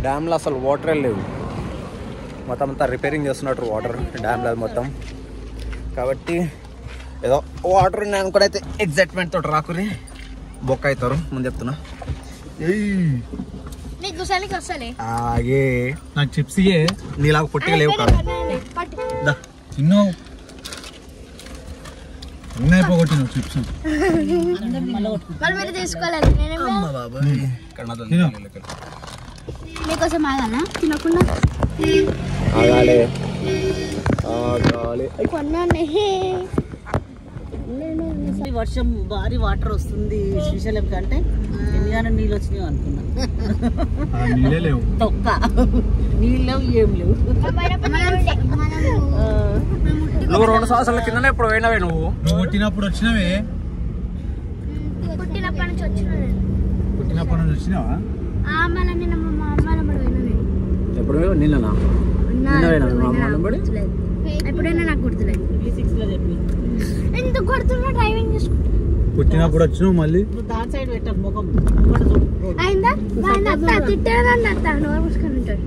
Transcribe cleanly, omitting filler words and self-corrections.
డ్యామ్లో అసలు వాటరే లేవు, మొత్తం అంతా రిపేరింగ్ చేస్తున్నట్టు వాటర్ డ్యామ్లో మొత్తం. కాబట్టి ఏదో వాటర్ ఉన్నాయి అనుకునైతే ఎగ్జైట్మెంట్ తోటి రాకుని బొక్క అవుతారు ముందు చెప్తున్నా. ఆగే నాకు చిప్స్ నీలాగా పొట్టిగా లేవు కాదు. తిన్నో అయిపోగొట్టిన చిప్స్ మీకోసం ఆగాలా తినకుండా? ఆగాలి. వర్షం భారీ వాటర్ వస్తుంది శ్రీశైలం కంటే ఎన్నిగానో నీళ్ళు వచ్చినాయి అనుకున్నా. నీళ్ళే లేవు, తొక్క నీళ్ళు లేవు, ఏం లేవు. నువ్వు 2 సంవత్సరాల కిందనే ఇప్పుడు పోయినావే. నువ్వు పుట్టినప్పుడు వచ్చినవే, పుట్టినప్పటి నుంచి వచ్చినావా? ఎప్పుడు నిన్ననా? ఎప్పుడైనా నాకు గుర్తులేదు. ఎందుకు గుర్తున్నా? డ్రైవింగ్ చేసుకుంటా. పుట్టినప్పుడు వచ్చినావు, మళ్ళీ దాని సైడ్ పెట్టారు ముఖం అయిందా? తిట్టాడని అత్త నోరు మూసుకొని ఉంటాడు.